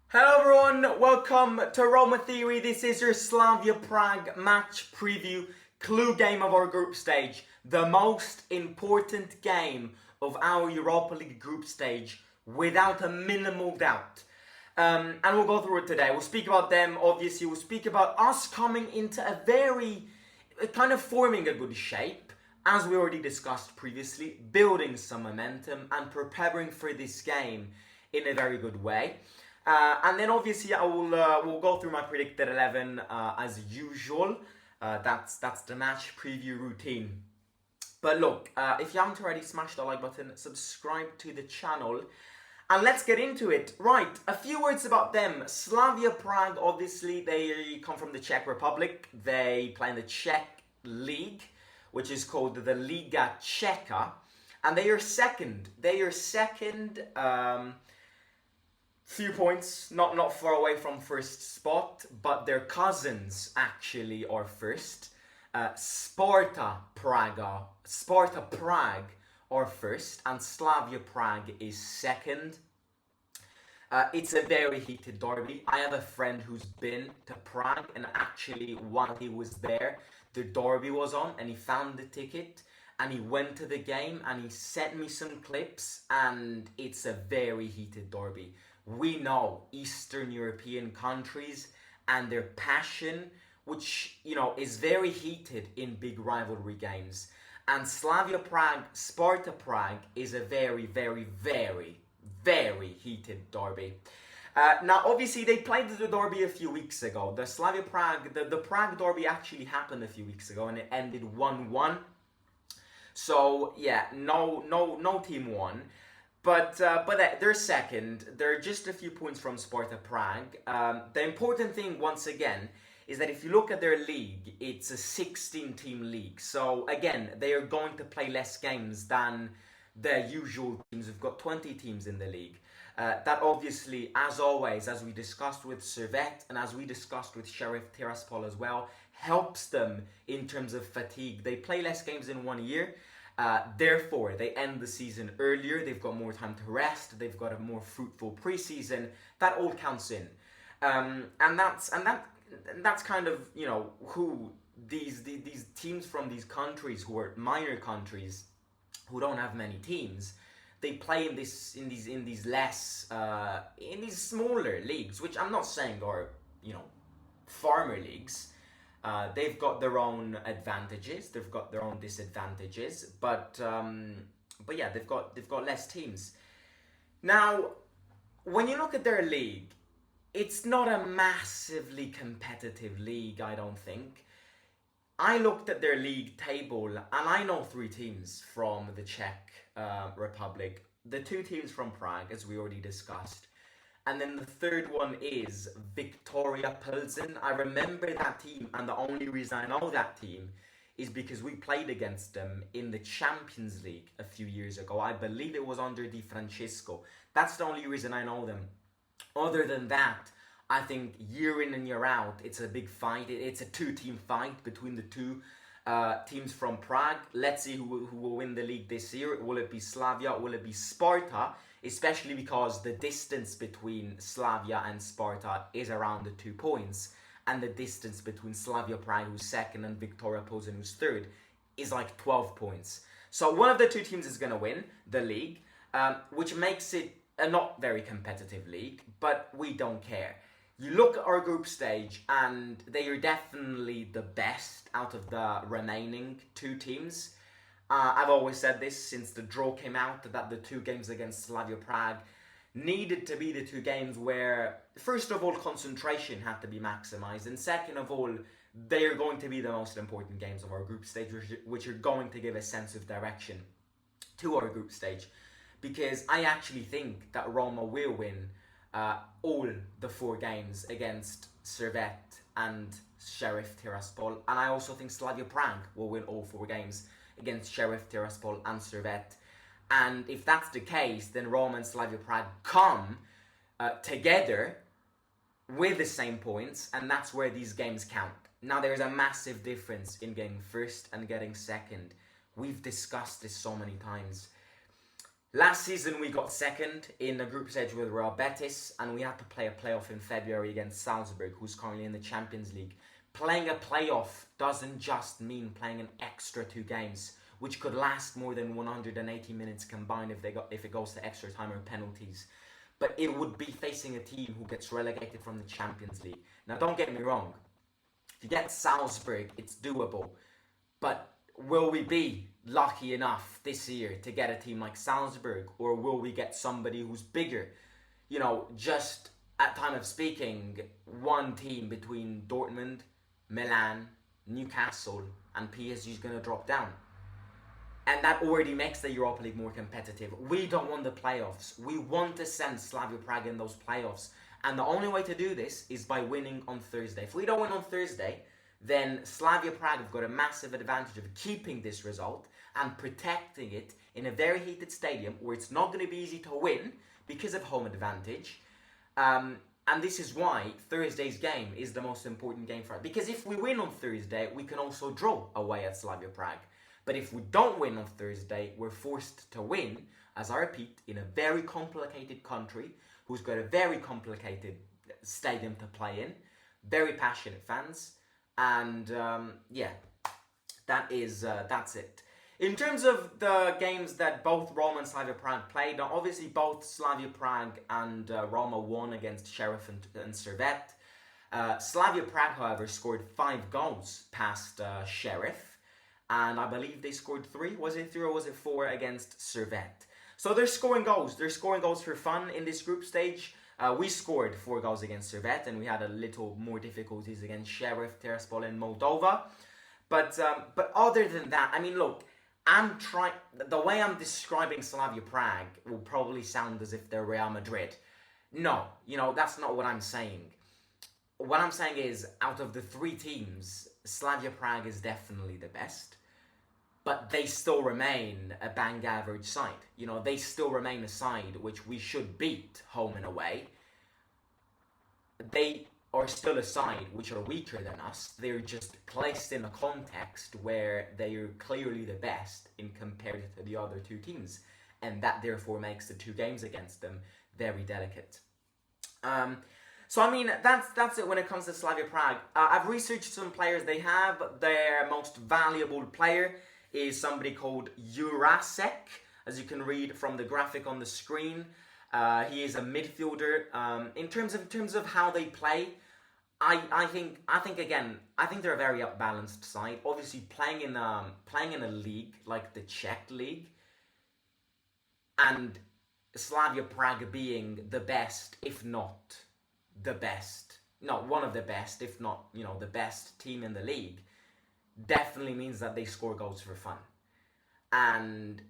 Hello everyone, welcome to Roma Theory. This is your Slavia Prague match preview clue game of our group stage. The most important game of our Europa League group stage, without a minimal doubt. And we'll go through it today. We'll speak about them, obviously. We'll speak about us coming into a kind of forming a good shape, as we already discussed previously, building some momentum and preparing for this game in a very good way. And then obviously we'll go through my predicted 11 as usual. That's the match preview routine. But look, if you haven't already, smash the like button, subscribe to the channel, and let's get into it. Right, a few words about them. Slavia Prague, obviously, they come from the Czech Republic. They play in the Czech League, which is called the Liga Čeka, and they are second. Few points, not far away from first spot, but their cousins actually are first. Sparta Prague are first, and Slavia Prague is second. It's a very heated derby. I have a friend who's been to Prague, and actually while he was there, the derby was on, and he found the ticket, and he went to the game, and he sent me some clips, and it's a very heated derby. We know Eastern European countries and their passion, which, is very heated in big rivalry games. And Slavia Prague, Sparta Prague is a very, very, very, very heated derby. Now, obviously, they played the derby a few weeks ago. The Slavia Prague, the Prague derby actually happened a few weeks ago, and it ended 1-1. So, yeah, no team won. But they're second. They're just a few points from Sparta Prague. The important thing, once again, is that if you look at their league, it's a 16-team league. So, again, they are going to play less games than the usual teams. We've got 20 teams in the league. That obviously, as always, as we discussed with Servette and as we discussed with Sheriff Tiraspol as well, helps them in terms of fatigue. They play less games in 1 year. Therefore, they end the season earlier. They've got more time to rest. They've got a more fruitful preseason. That all counts in, and that's kind of who these teams from these countries who are minor countries who don't have many teams. They play in these smaller leagues, which I'm not saying are farmer leagues. They've got their own advantages. They've got their own disadvantages. But yeah, they've got less teams. Now, when you look at their league, it's not a massively competitive league, I don't think. I looked at their league table, and I know 3 teams from the Czech Republic. The 2 teams from Prague, as we already discussed. And then the third one is Victoria Pilsen. I remember that team, and the only reason I know that team is because we played against them in the Champions League a few years ago. I believe it was under Di Francesco. That's the only reason I know them. Other than that, I think year in and year out, it's a big fight. It's a 2-team fight between the 2 teams from Prague. Let's see who will win the league this year. Will it be Slavia? Will it be Sparta? Especially because the distance between Slavia and Sparta is around the 2 points. And the distance between Slavia Prague, who's second, and Victoria Pilsen, who's third, is like 12 points. So one of the 2 teams is going to win the league, which makes it a not very competitive league, but we don't care. You look at our group stage, and they are definitely the best out of the remaining 2 teams. I've always said this since the draw came out, that the 2 games against Slavia Prague needed to be the 2 games where, first of all, concentration had to be maximized, and second of all, they are going to be the most important games of our group stage, which are going to give a sense of direction to our group stage, because I actually think that Roma will win all the 4 games against Servette and Sheriff Tiraspol, and I also think Slavia Prague will win all 4 games against Sheriff Tiraspol and Servette. And if that's the case, then Roma and Slavia Prague come together with the same points, and that's where these games count. Now, there's a massive difference in getting first and getting second. We've discussed this so many times. Last season we got second in the group stage with Real Betis, and we had to play a playoff in February against Salzburg, who's currently in the Champions League. Playing a playoff doesn't just mean playing an extra 2 games, which could last more than 180 minutes combined if it goes to extra time or penalties. But it would be facing a team who gets relegated from the Champions League. Now, don't get me wrong. If you get Salzburg, it's doable. But will we be lucky enough this year to get a team like Salzburg? Or will we get somebody who's bigger? You know, just at time of speaking, one team between Dortmund, Milan, Newcastle, and PSG is going to drop down. And that already makes the Europa League more competitive. We don't want the playoffs. We want to send Slavia Prague in those playoffs. And the only way to do this is by winning on Thursday. If we don't win on Thursday, then Slavia Prague have got a massive advantage of keeping this result and protecting it in a very heated stadium where it's not going to be easy to win because of home advantage. And this is why Thursday's game is the most important game for us. Because if we win on Thursday, we can also draw away at Slavia Prague. But if we don't win on Thursday, we're forced to win, as I repeat, in a very complicated country who's got a very complicated stadium to play in, very passionate fans, and that's it. In terms of the games that both Roma and Slavia Prague played, obviously both Slavia Prague and Roma won against Sheriff and Servette. Slavia Prague, however, scored 5 goals past Sheriff. And I believe they scored 3. Was it 3 or was it 4 against Servette? So they're scoring goals. They're scoring goals for fun in this group stage. We scored 4 goals against Servette, and we had a little more difficulties against Sheriff, Tiraspol, and Moldova. But other than that, I mean, look, the way I'm describing Slavia Prague will probably sound as if they're Real Madrid. No, that's not what I'm saying. What I'm saying is, out of the 3 teams, Slavia Prague is definitely the best, but they still remain a bang average side. They still remain a side which we should beat home and away. They are still a side which are weaker than us. They're just placed in a context where they are clearly the best in compared to the other 2 teams, and that therefore makes the 2 games against them very delicate. So, I mean, that's it when it comes to Slavia Prague. I've researched some players they have. Their most valuable player is somebody called Jurasek, as you can read from the graphic on the screen. He is a midfielder. In terms of how they play, I think they're a very balanced side. Obviously, playing in a league like the Czech league, and Slavia Prague being the best, if not the best, one of the best, if not, the best team in the league, definitely means that they score goals for fun. And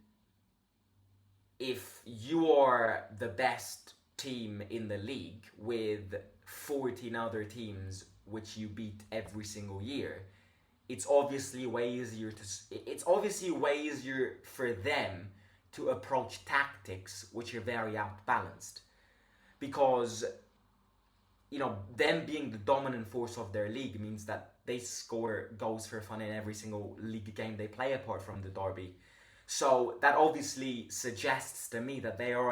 if you are the best team in the league with 14 other teams which you beat every single year, it's obviously way easier for them to approach tactics which are very outbalanced, because them being the dominant force of their league means that they score goals for fun in every single league game they play apart from the derby. So that obviously suggests to me that they are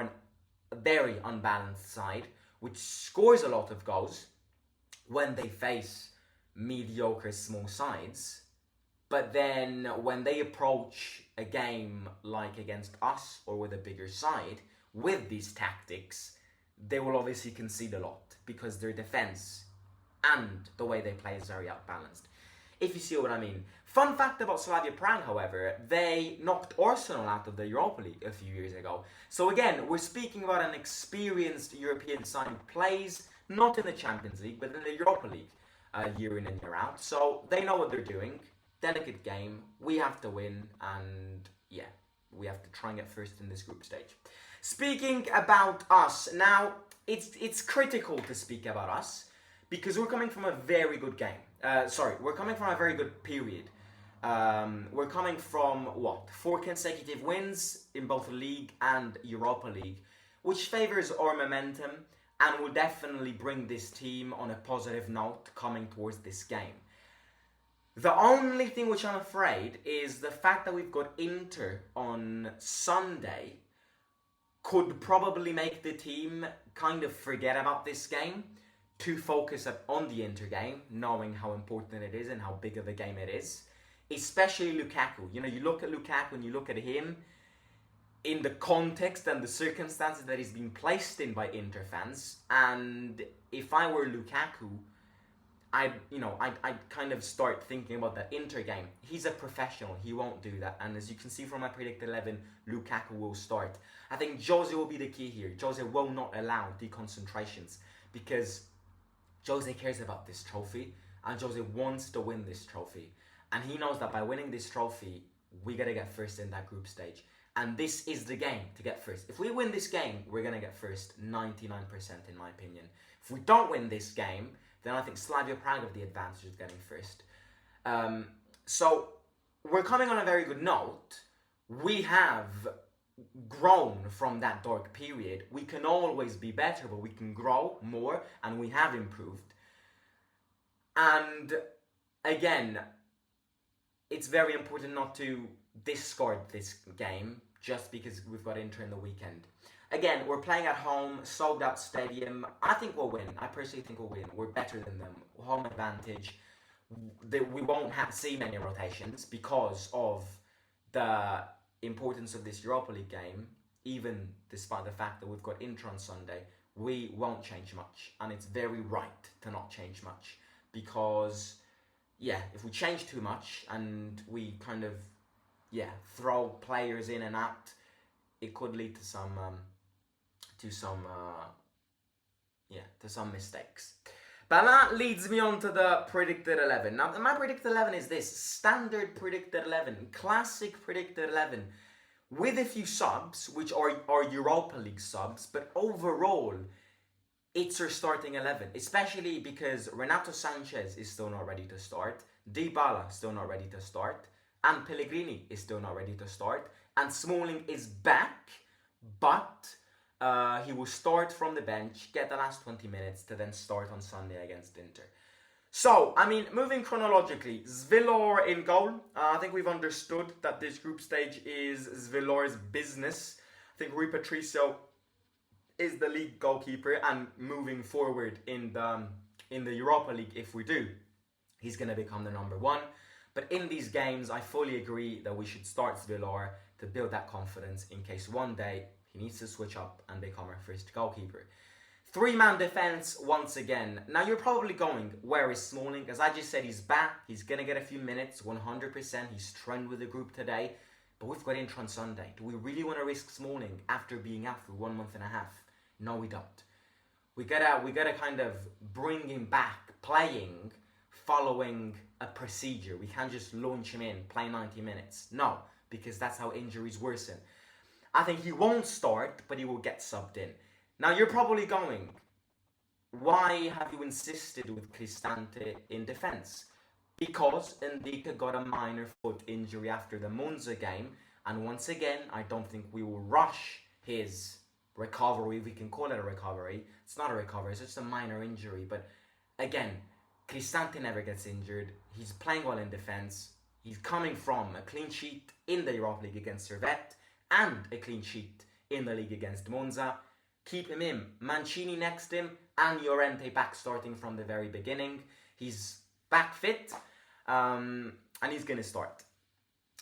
a very unbalanced side which scores a lot of goals when they face mediocre small sides. But then when they approach a game like against us or with a bigger side with these tactics, they will obviously concede a lot because their defense and the way they play is very outbalanced. If you see what I mean. Fun fact about Slavia Prague, however, they knocked Arsenal out of the Europa League a few years ago. So again, we're speaking about an experienced European side who plays not in the Champions League, but in the Europa League year in and year out. So they know what they're doing. Delicate game. We have to win, and we have to try and get first in this group stage. Speaking about us, now it's critical to speak about us because we're coming from a very good game. We're coming from a very good period. We're coming from 4 consecutive wins in both League and Europa League, which favours our momentum and will definitely bring this team on a positive note coming towards this game. The only thing which I'm afraid is the fact that we've got Inter on Sunday, could probably make the team kind of forget about this game to focus on the Inter game, knowing how important it is and how big of a game it is. Especially Lukaku. You know, you look at Lukaku and you look at him in the context and the circumstances that he's been placed in by Inter fans. And if I were Lukaku, I'd kind of start thinking about that Inter game. He's a professional. He won't do that. And as you can see from my predicted 11, Lukaku will start. I think Jose will be the key here. Jose will not allow deconcentrations because Jose cares about this trophy and Jose wants to win this trophy. And he knows that by winning this trophy, we got to get first in that group stage. And this is the game to get first. If we win this game, we're going to get first 99% in my opinion. If we don't win this game, then I think Slavia Prague have the advantage of getting first. So we're coming on a very good note. We have grown from that dark period. We can always be better, but we can grow more, and we have improved. And again, it's very important not to discard this game just because we've got Inter in the weekend. Again, we're playing at home, sold out stadium. I think we'll win. I personally think we'll win. We're better than them. Home advantage. We won't see many rotations because of the importance of this Europa League game. Even despite the fact that we've got Inter on Sunday, we won't change much. And it's very right to not change much. Because, yeah, if we change too much and we kind of, throw players in and out, it could lead to some mistakes. But that leads me on to the predicted 11. Now, my predicted 11 is this: standard predicted 11, classic predicted 11, with a few subs, which are Europa League subs, but overall, it's our starting 11, especially because Renato Sanchez is still not ready to start, Dybala still not ready to start, and Pellegrini is still not ready to start, and Smalling is back, but he will start from the bench, get the last 20 minutes to then start on Sunday against Inter. So, I mean, moving chronologically, Svilor in goal. I think we've understood that this group stage is Svilor's business. I think Rui Patricio is the league goalkeeper, and moving forward in the Europa League, if we do, he's going to become the number one. But in these games, I fully agree that we should start Svilor to build that confidence in case one day he needs to switch up and become our first goalkeeper. Three-man defense once again. Now you're probably going, where is Smalling? As I just said, he's back. He's going to get a few minutes, 100%. He's trained with the group today. But we've got Inter on Sunday. Do we really want to risk Smalling after being out for 1 month and a half? No, we don't. We gotta kind of bring him back playing, following a procedure. We can't just launch him in, play 90 minutes. No, because that's how injuries worsen. I think he won't start, but he will get subbed in. Now you're probably going, why have you insisted with Cristante in defence? Because Ndika got a minor foot injury after the Monza game, and once again, I don't think we will rush his recovery, if we can call it a recovery. It's not a recovery, it's just a minor injury. But again, Cristante never gets injured. He's playing well in defence. He's coming from a clean sheet in the Europa League against Servette and a clean sheet in the league against Monza. Keep him in. Mancini next to him and Llorente back starting from the very beginning. He's back fit and he's going to start.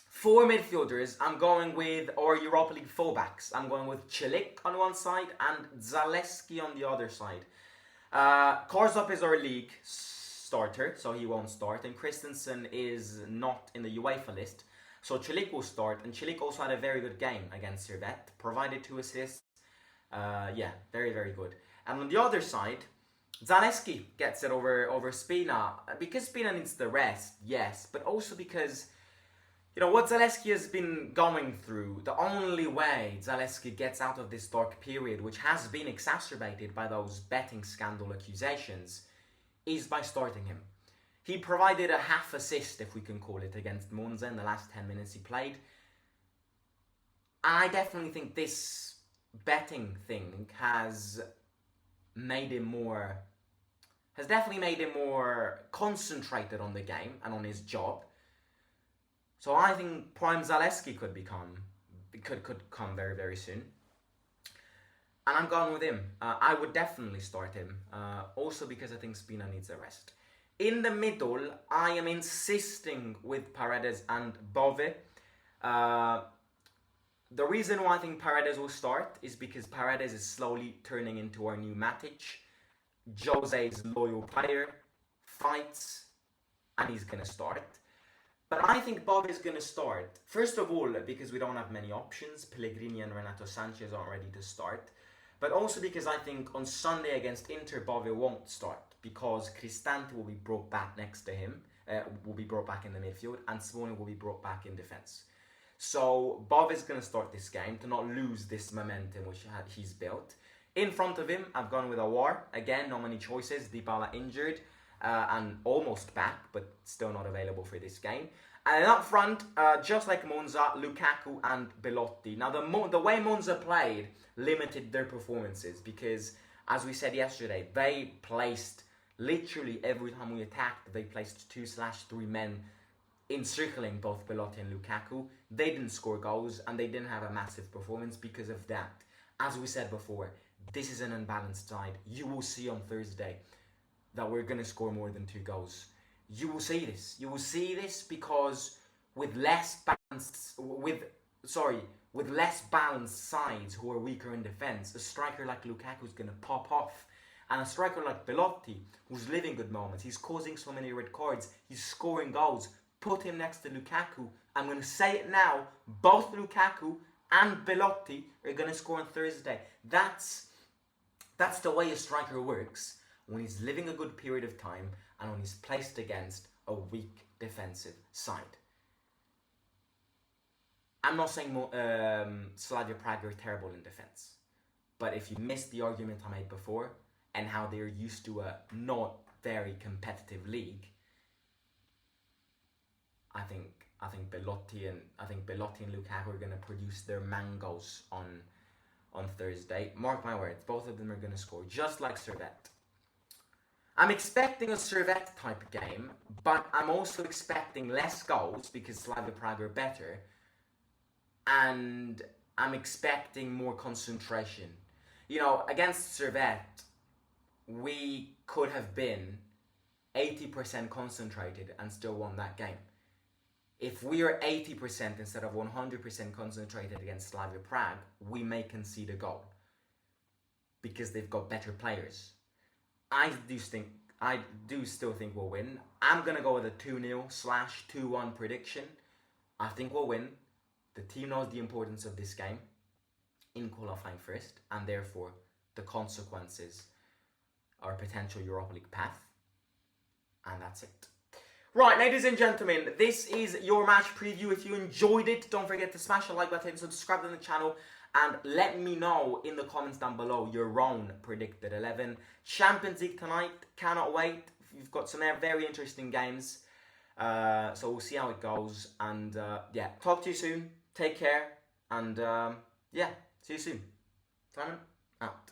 Four midfielders, I'm going with our Europa League fullbacks. I'm going with Celik on one side and Zaleski on the other side. Karsdorp is our league starter, so he won't start. And Christensen is not in the UEFA list, so Celik will start. And Celik also had a very good game against Servette, provided 2 assists. Very, very good. And on the other side, Zaleski gets it over Spina. Because Spina needs the rest, yes, but also because, you know, what Zaleski has been going through, the only way Zaleski gets out of this dark period, which has been exacerbated by those betting scandal accusations, is by starting him. He provided a half assist, if we can call it, against Monza in the last 10 minutes he played. I definitely think this betting thing has definitely made him more concentrated on the game and on his job. So I think Prime Zaleski could come very, very soon. And I'm going with him. I would definitely start him. Also because I think Spina needs a rest. In the middle, I am insisting with Paredes and Bove. The reason why I think Paredes will start is because Paredes is slowly turning into our new Matic. Jose's loyal player, fights, and he's going to start. But I think Bob is going to start. First of all, because we don't have many options. Pellegrini and Renato Sanchez aren't ready to start. But also because I think on Sunday against Inter, Bove won't start. Because Cristante will be brought back next to him. Will be brought back in the midfield. And Simone will be brought back in defence. So Bove is going to start this game to not lose this momentum which he's built. In front of him, I've gone with Aouar. Again, not many choices. Dybala injured. And almost back, but still not available for this game. And then up front, just like Monza, Lukaku and Belotti. Now, the way Monza played limited their performances because, as we said yesterday, they placed, literally every time we attacked, they placed 2/3 men encircling both Belotti and Lukaku. They didn't score goals and they didn't have a massive performance because of that. As we said before, this is an unbalanced side. You will see on Thursday that we're going to score more than 2 goals. You will see this. You will see this because with less balanced sides who are weaker in defence, a striker like Lukaku is going to pop off. And a striker like Belotti, who's living good moments, he's causing so many red cards, he's scoring goals. Put him next to Lukaku. I'm going to say it now. Both Lukaku and Belotti are going to score on Thursday. That's the way a striker works. When he's living a good period of time and when he's placed against a weak defensive side. I'm not saying Slavia Prague are terrible in defense, but if you missed the argument I made before and how they're used to a not very competitive league, I think Belotti and Lukaku are going to produce their mangoes on Thursday. Mark my words, both of them are going to score, just like Servette. I'm expecting a Servette type game, but I'm also expecting less goals because Slavia Prague are better. And I'm expecting more concentration. You know, against Servette, we could have been 80% concentrated and still won that game. If we are 80% instead of 100% concentrated against Slavia Prague, we may concede a goal because they've got better players. I do still think we'll win. I'm going to go with a 2-0/2-1 prediction. I think we'll win. The team knows the importance of this game in qualifying first, and therefore the consequences are a potential Europa League path. And that's it. Right, ladies and gentlemen, this is your match preview. If you enjoyed it, don't forget to smash the like button, subscribe to the channel, and let me know in the comments down below your own predicted 11. Champions League tonight, cannot wait. You've got some very interesting games. So we'll see how it goes. And yeah, talk to you soon. Take care. And yeah, see you soon. Simon, out.